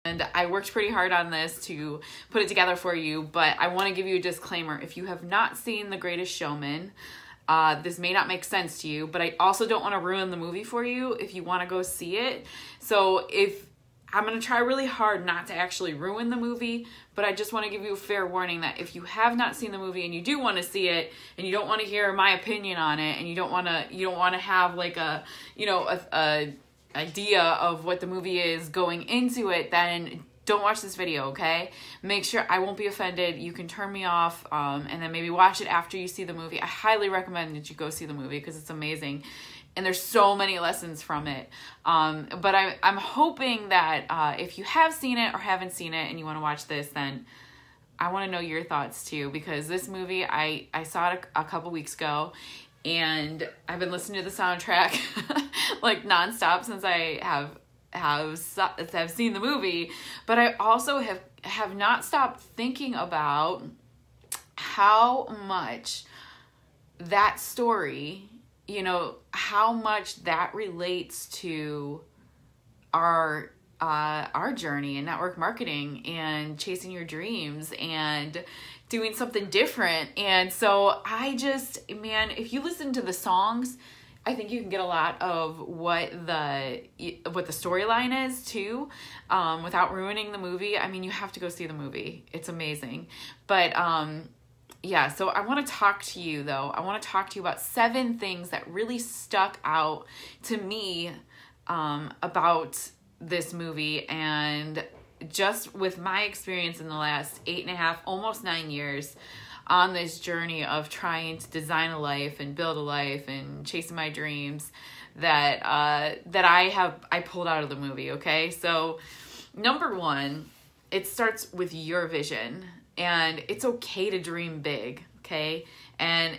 And I worked pretty hard on this to put it together for you, but I want to give you a disclaimer. If you have not seen The Greatest Showman, this may not make sense to you, but I also don't want to ruin the movie for you if you want to go see it. So I'm going to try really hard not to actually ruin the movie, but I just want to give you a fair warning that if you have not seen the movie and you do want to see it and you don't want to hear my opinion on it and you don't want to have like a idea of what the movie is going into it, then don't watch this video, okay? Make sure I won't be offended. You can turn me off and then maybe watch it after you see the movie. I highly recommend that you go see the movie because it's amazing. And there's so many lessons from it. But I'm hoping that if you have seen it or haven't seen it and you want to watch this, then I want to know your thoughts too. Because this movie, I saw it a couple weeks ago. And I've been listening to the soundtrack like nonstop since I have seen the movie. But I also have not stopped thinking about how much that story, how much that relates to our journey in network marketing and chasing your dreams and doing something different. And so if you listen to the songs, I think you can get a lot of what the storyline is too, without ruining the movie. I mean, you have to go see the movie. It's amazing. But yeah, so I want to talk to you though. I want to talk to you about 7 things that really stuck out to me about this movie, and just with my experience in the last 8.5, almost 9 years on this journey of trying to design a life and build a life and chasing my dreams that I pulled out of the movie. Okay. So number 1, it starts with your vision, and it's okay to dream big. Okay. And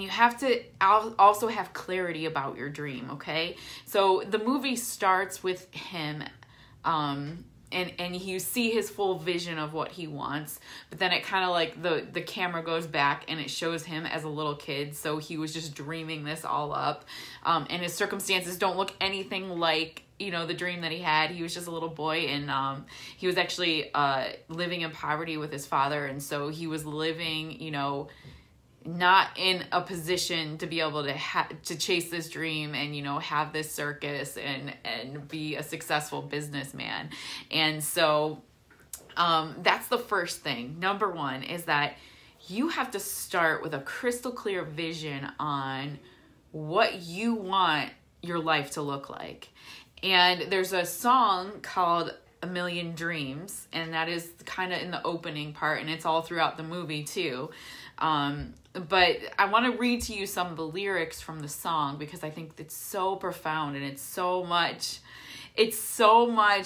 you have to also have clarity about your dream. Okay. So the movie starts with him, and you see his full vision of what he wants, but then it kind of like the camera goes back and it shows him as a little kid. So he was just dreaming this all up, and his circumstances don't look anything like the dream that he had. He was just a little boy, and he was actually living in poverty with his father, and so he was living not in a position to be able to chase this dream and have this circus and be a successful businessman. And so that's the first thing. Number 1 is that you have to start with a crystal clear vision on what you want your life to look like. And there's a song called A Million Dreams, and that is kind of in the opening part, and it's all throughout the movie too. But I want to read to you some of the lyrics from the song because I think it's so profound, and it's so much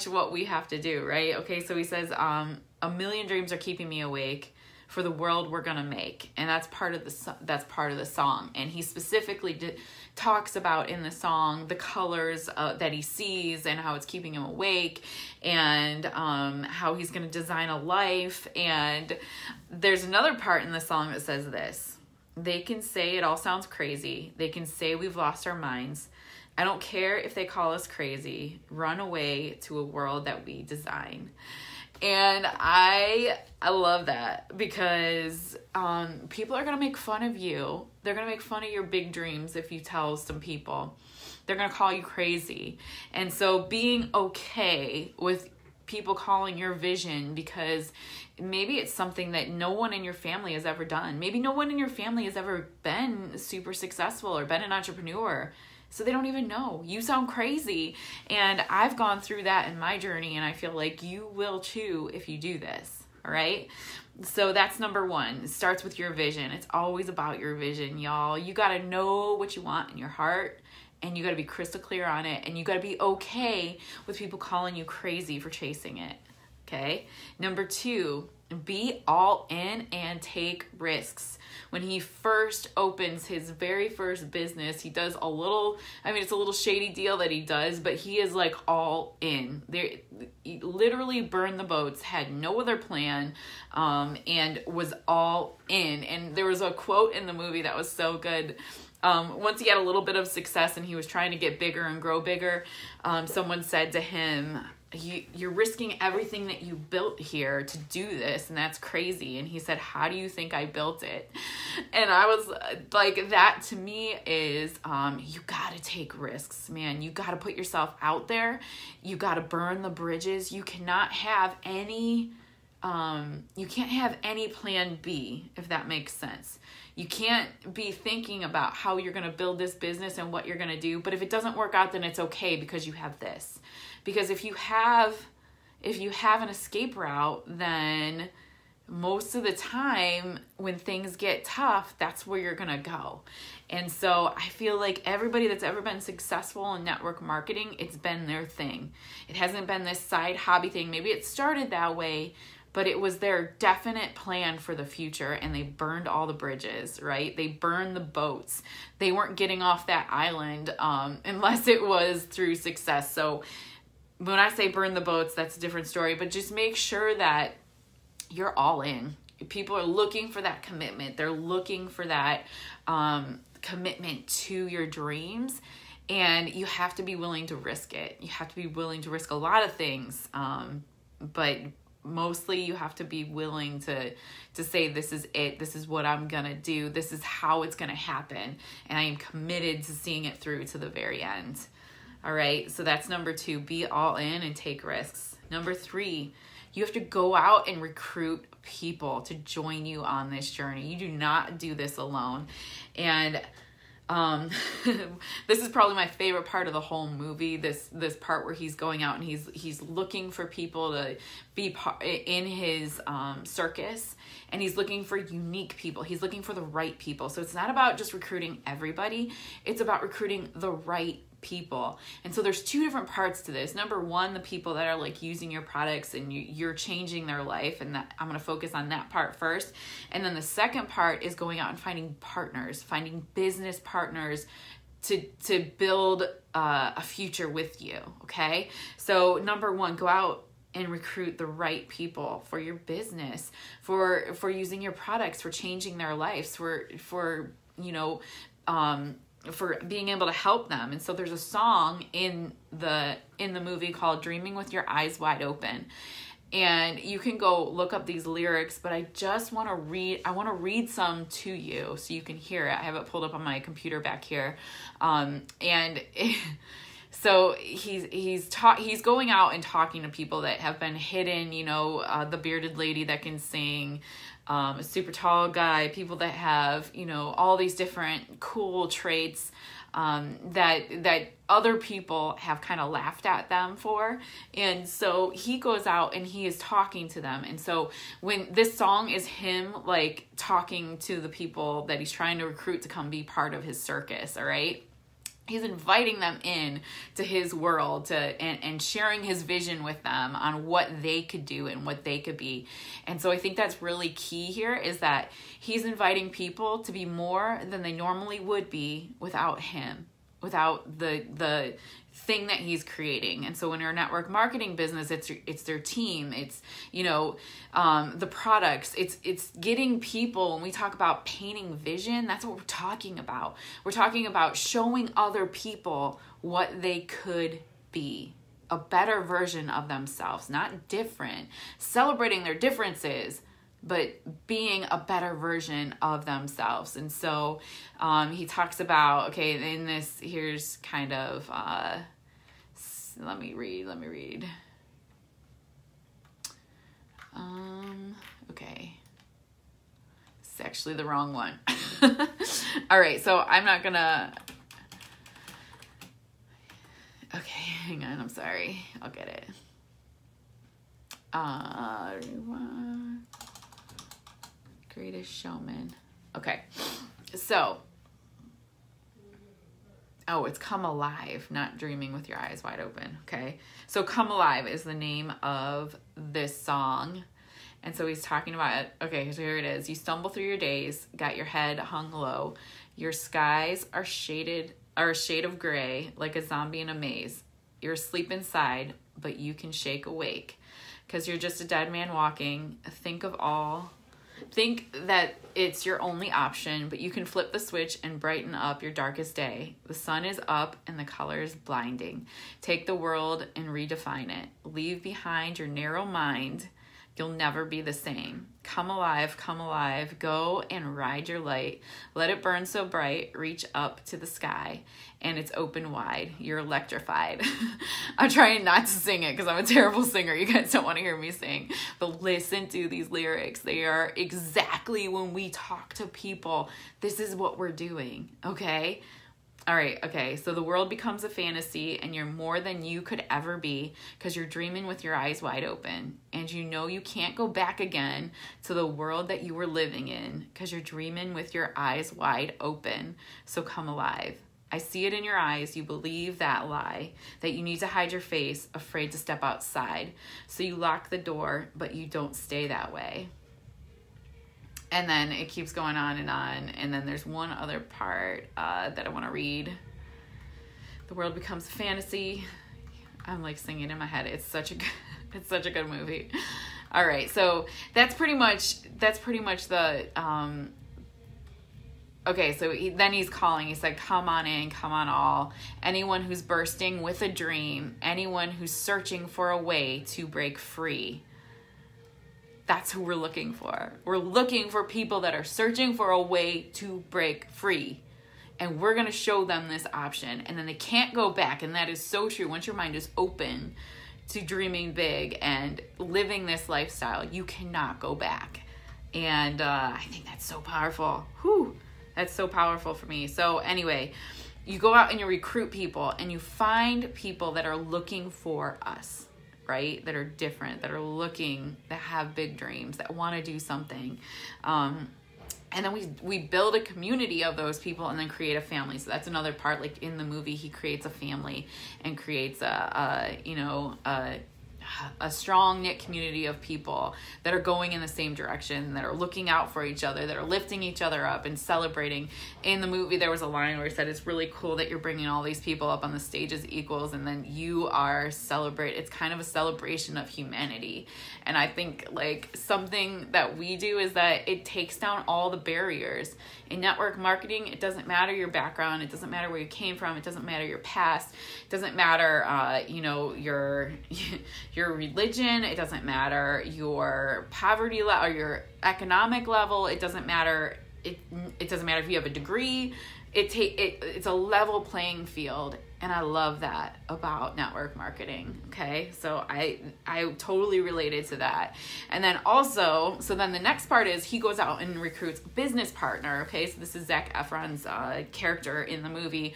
what we have to do, right? Okay, so he says, a million dreams are keeping me awake for the world we're gonna make, and that's part of the song. And he specifically talks about in the song the colors that he sees and how it's keeping him awake, and how he's gonna design a life. And there's another part in the song that says this: they can say it all sounds crazy, they can say we've lost our minds, I don't care if they call us crazy, run away to a world that we design. And I love that because people are going to make fun of you. They're going to make fun of your big dreams if you tell some people. They're going to call you crazy. And so being okay with people calling your vision, because maybe it's something that no one in your family has ever done. Maybe no one in your family has ever been super successful or been an entrepreneur. So they don't even know. You sound crazy. And I've gone through that in my journey, and I feel like you will too if you do this. All right. So that's number 1. It starts with your vision. It's always about your vision, y'all. You got to know what you want in your heart, and you got to be crystal clear on it. And you got to be okay with people calling you crazy for chasing it. Okay. Number 2, be all in and take risks. When he first opens his very first business, he does it's a little shady deal that he does, but he is like all in. He literally burned the boats, had no other plan, and was all in. And there was a quote in the movie that was so good. Once he had a little bit of success and he was trying to get bigger and grow bigger, someone said to him, you're risking everything that you built here to do this, and that's crazy. And he said, how do you think I built it? And I was like, that to me is, you gotta take risks, man. You gotta put yourself out there. You gotta burn the bridges. You cannot have any, you can't have any plan B, if that makes sense. You can't be thinking about how you're going to build this business and what you're going to do. But if it doesn't work out, then it's okay because you have this. Because if you have an escape route, then most of the time when things get tough, that's where you're going to go. And so I feel like everybody that's ever been successful in network marketing, it's been their thing. It hasn't been this side hobby thing. Maybe it started that way, but it was their definite plan for the future, and they burned all the bridges, right? They burned the boats. They weren't getting off that island unless it was through success. So when I say burn the boats, that's a different story, but just make sure that you're all in. People are looking for that commitment. They're looking for that commitment to your dreams, and you have to be willing to risk it. You have to be willing to risk a lot of things, but mostly you have to be willing to say, this is it, this is what I'm gonna do, this is how it's gonna happen, and I am committed to seeing it through to the very end. All right, so that's number 2, be all in and take risks. Number 3, you have to go out and recruit people to join you on this journey. You do not do this alone. And this is probably my favorite part of the whole movie, this part where he's going out and he's looking for people to be in his circus, and he's looking for unique people. He's looking for the right people. So it's not about just recruiting everybody, it's about recruiting the right people. And so there's 2 different parts to this. Number 1, the people that are like using your products and you're changing their life, and that I'm going to focus on that part first. And then the second part is going out and finding partners, finding business partners to build a future with you. Okay, so number 1, go out and recruit the right people for your business, for using your products, for changing their lives, for being able to help them. And so there's a song in the movie called Dreaming with Your Eyes Wide Open. And you can go look up these lyrics, but I just want to read some to you so you can hear it. I have it pulled up on my computer back here. So he's going out and talking to people that have been hidden, the bearded lady that can sing, a super tall guy, people that have, all these different cool traits that other people have kind of laughed at them for. And so he goes out and he is talking to them. And so when this song is him like talking to the people that he's trying to recruit to come be part of his circus, all right? He's inviting them in to his world and sharing his vision with them on what they could do and what they could be. And so I think that's really key here, is that he's inviting people to be more than they normally would be without him, without the thing that he's creating. And so in our network marketing business, it's their team, it's the products, it's getting people. When we talk about painting vision, that's what we're talking about. We're talking about showing other people what they could be, a better version of themselves, not different, celebrating their differences, but being a better version of themselves. And so he talks about, okay, in this, here's kind of, let me read. Okay. It's actually the wrong one. All right, so I'm not gonna, okay, hang on, I'm sorry. I'll get it. Greatest Showman. Okay, so, it's Come Alive, not Dreaming with Your Eyes Wide Open, okay? So Come Alive is the name of this song. And so he's talking about it. Okay, so here it is. You stumble through your days, got your head hung low. Your skies are a shade of gray, like a zombie in a maze. You're asleep inside, but you can shake awake, 'cause you're just a dead man walking. Think of all Think that it's your only option, but you can flip the switch and brighten up your darkest day. The sun is up and the color is blinding. Take the world and redefine it. Leave behind your narrow mind. You'll never be the same. Come alive, go and ride your light. Let it burn so bright, reach up to the sky, and it's open wide. You're electrified. I'm trying not to sing it because I'm a terrible singer. You guys don't want to hear me sing. But listen to these lyrics. They are exactly when we talk to people. This is what we're doing, okay? All right, okay, so the world becomes a fantasy and you're more than you could ever be because you're dreaming with your eyes wide open. And you know you can't go back again to the world that you were living in because you're dreaming with your eyes wide open. So come alive. I see it in your eyes. You believe that lie, that you need to hide your face, afraid to step outside. So you lock the door, but you don't stay that way. And then it keeps going on. And then there's one other part that I want to read. The world becomes a fantasy. I'm like singing in my head. It's such a good movie. All right. So that's pretty much the, okay. So then he's calling, he said, come on in, come on all. Anyone who's bursting with a dream, anyone who's searching for a way to break free. That's who we're looking for. We're looking for people that are searching for a way to break free. And we're going to show them this option. And then they can't go back. And that is so true. Once your mind is open to dreaming big and living this lifestyle, you cannot go back. And I think that's so powerful. Whew. That's so powerful for me. So anyway, you go out and you recruit people and you find people that are looking for us. Right? That are different, that are looking, that have big dreams, that want to do something. And then we build a community of those people and then create a family. So that's another part, like in the movie, he creates a family and creates a strong knit community of people that are going in the same direction, that are looking out for each other, that are lifting each other up and celebrating. In the movie, there was a line where he said, it's really cool that you're bringing all these people up on the stage as equals, and then you are it's kind of a celebration of humanity. And I think like something that we do is that it takes down all the barriers. In network marketing, it doesn't matter your background, it doesn't matter where you came from, it doesn't matter your past, it doesn't matter your religion, it doesn't matter your poverty level or your economic level, it doesn't matter it doesn't matter if you have a degree. It's a level playing field, and I love that about network marketing. Okay, so I totally related to that. And then also, so then the next part is he goes out and recruits a business partner. Okay, so this is Zac Efron's character in the movie,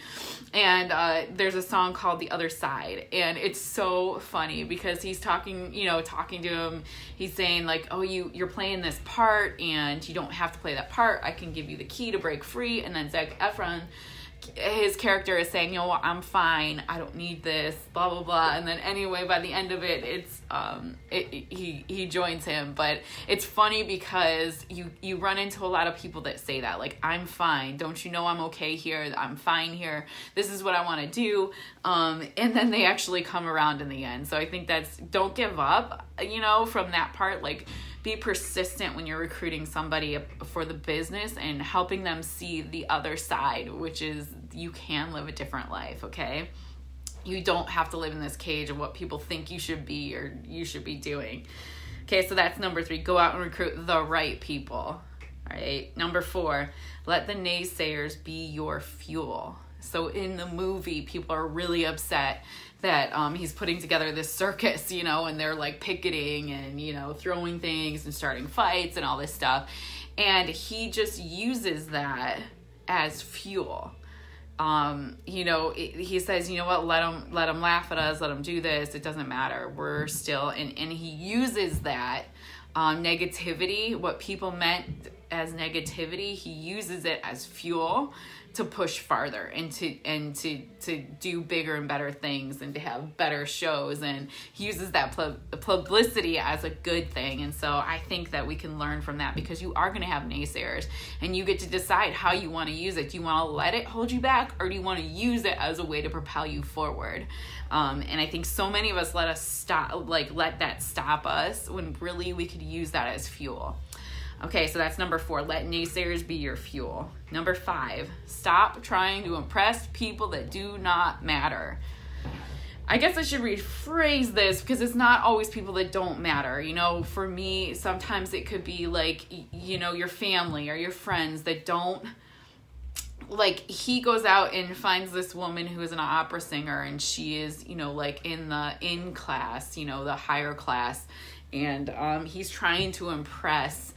and there's a song called "The Other Side," and it's so funny because he's talking to him. He's saying like, "Oh, you're playing this part, and you don't have to play that part. I can give you the key to break free." And then Zac Efron, his character, is saying, I'm fine, I don't need this, blah blah blah. And then anyway, by the end of it, it's he joins him. But it's funny because you run into a lot of people that say that, like, I'm fine, don't you know I'm okay here, I'm fine here, this is what I want to do, and then they actually come around in the end. So I think don't give up from that part. Like, be persistent when you're recruiting somebody for the business and helping them see the other side, which is you can live a different life, okay? You don't have to live in this cage of what people think you should be or you should be doing. Okay, so that's number 3. Go out and recruit the right people. All right. Number 4, let the naysayers be your fuel. So in the movie, people are really upset that he's putting together this circus, and they're like picketing and, throwing things and starting fights and all this stuff. And he just uses that as fuel. He says, what, let them laugh at us, let them do this. It doesn't matter. We're still, and he uses that negativity, what people meant as negativity, he uses it as fuel to push farther and to do bigger and better things and to have better shows. And he uses that publicity as a good thing. And so I think that we can learn from that, because you are going to have naysayers and you get to decide how you want to use it. Do you want to let it hold you back, or do you want to use it as a way to propel you forward? And I think so many of us let that stop us when really we could use that as fuel. Okay, so that's number 4. Let naysayers be your fuel. Number 5, stop trying to impress people that do not matter. I guess I should rephrase this because it's not always people that don't matter. You know, for me, sometimes it could be like, you know, your family or your friends that don't, like, he goes out and finds this woman who is an opera singer, and she is, you know, like in class, you know, the higher class, and he's trying to impress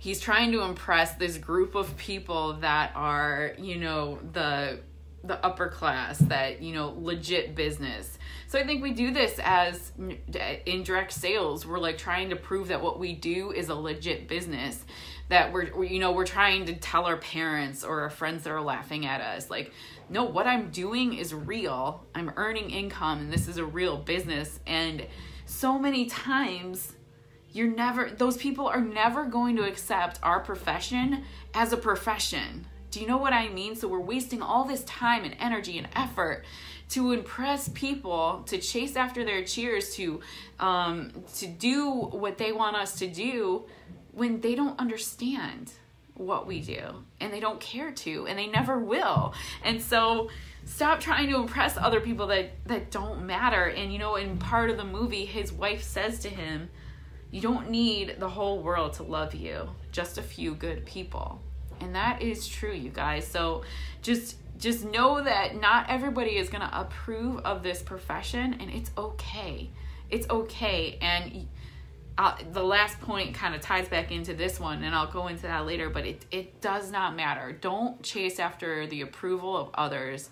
this group of people that are, you know, the upper class, that, you know, legit business. So I think we do this as in direct sales. We're like trying to prove that what we do is a legit business, that we're trying to tell our parents or our friends that are laughing at us, like, no, what I'm doing is real. I'm earning income, and this is a real business. And so many times those people are never going to accept our profession as a profession. Do you know what I mean? So we're wasting all this time and energy and effort to impress people, to chase after their cheers, to do what they want us to do, when they don't understand what we do, and they don't care to, and they never will. And so stop trying to impress other people that don't matter. And, you know, in part of the movie, his wife says to him, you don't need the whole world to love you, just a few good people. And that is true, you guys. So just know that not everybody is going to approve of this profession, and it's okay. It's okay. And the last point kind of ties back into this one, and I'll go into that later, but it does not matter. Don't chase after the approval of others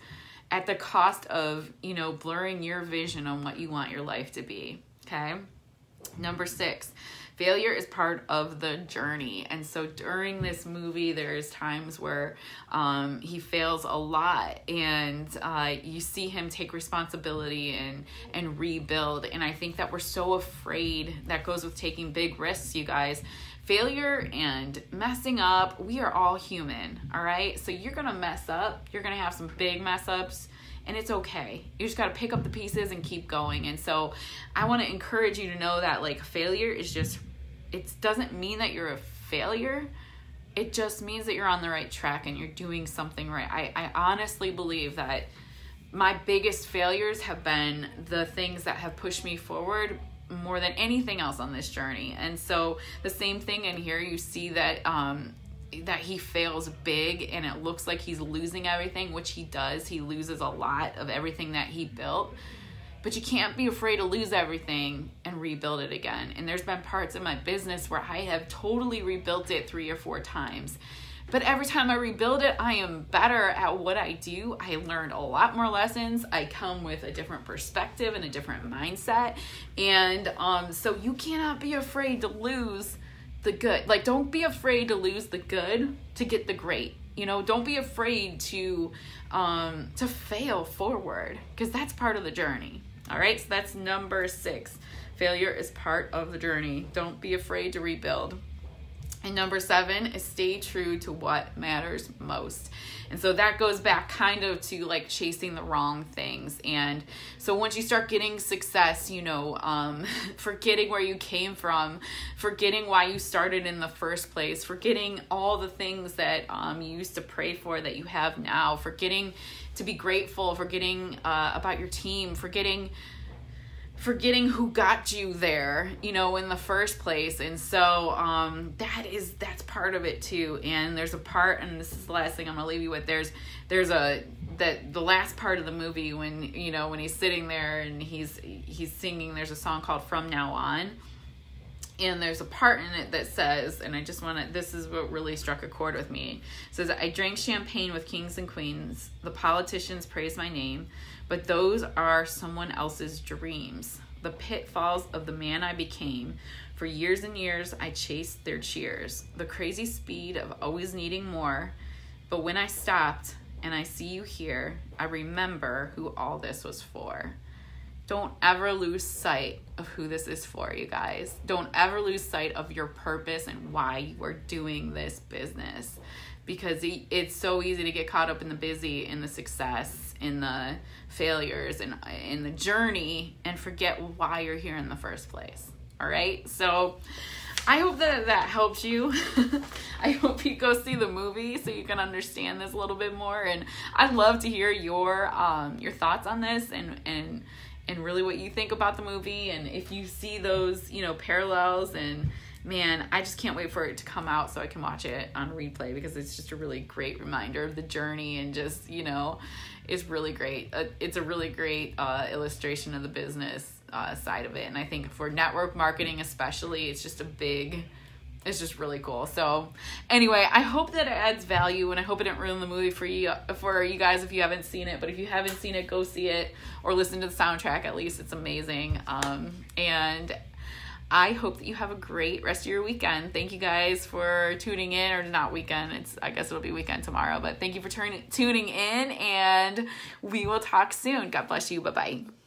at the cost of, you know, blurring your vision on what you want your life to be. Okay? Number 6, failure is part of the journey. And so during this movie, there's times where he fails a lot, and you see him take responsibility and rebuild. And I think that we're so afraid. That goes with taking big risks, you guys. Failure and messing up, we are all human, all right? So you're gonna mess up. You're gonna have some big mess ups, and it's okay. You just got to pick up the pieces and keep going. And so I want to encourage you to know that, like, failure is just, it doesn't mean that you're a failure. It just means that you're on the right track and you're doing something right. I honestly believe that my biggest failures have been the things that have pushed me forward more than anything else on this journey. And so the same thing in here, you see that that he fails big, and it looks like he's losing everything, which he does. He loses a lot of everything that he built, but you can't be afraid to lose everything and rebuild it again. And there's been parts of my business where I have totally rebuilt it 3 or 4 times, but every time I rebuild it, I am better at what I do. I learned a lot more lessons. I come with a different perspective and a different mindset. And so you cannot be afraid to lose the good. Like, don't be afraid to lose the good to get the great. You know, don't be afraid to fail forward, because that's part of the journey. All right, so that's number 6. Failure is part of the journey. Don't be afraid to rebuild. And number 7 is stay true to what matters most. And so that goes back kind of to like chasing the wrong things. And so once you start getting success, you know, forgetting where you came from, forgetting why you started in the first place, forgetting all the things that you used to pray for that you have now, forgetting to be grateful, forgetting about your team, forgetting who got you there, you know, in the first place. And so that's part of it too. And there's a part, and this is the last thing I'm gonna leave you with, there's the last part of the movie when, you know, when he's sitting there and he's singing, there's a song called From Now On, and there's a part in it that says, and I just want to, this is what really struck a chord with me. It says, I drank champagne with kings and queens, the politicians praise my name, but those are someone else's dreams, the pitfalls of the man I became. For years and years, I chased their cheers, the crazy speed of always needing more. But when I stopped and I see you here, I remember who all this was for. Don't ever lose sight of who this is for, you guys. Don't ever lose sight of your purpose and why you are doing this business. Because it's so easy to get caught up in the busy, in the success, in the failures, and in the journey, and forget why you're here in the first place. All right? So I hope that helps you. I hope you go see the movie so you can understand this a little bit more. And I'd love to hear your thoughts on this and really what you think about the movie, and if you see those, you know, parallels. And man, I just can't wait for it to come out so I can watch it on replay, because it's just a really great reminder of the journey, and just, you know, it's really great. It's a really great illustration of the business side of it. And I think for network marketing especially, it's just really cool. So anyway, I hope that it adds value, and I hope it didn't ruin the movie for you guys if you haven't seen it. But if you haven't seen it, go see it, or listen to the soundtrack at least. It's amazing. And I hope that you have a great rest of your weekend. Thank you guys for tuning in, or not weekend. I guess it'll be weekend tomorrow, but thank you for tuning in, and we will talk soon. God bless you. Bye-bye.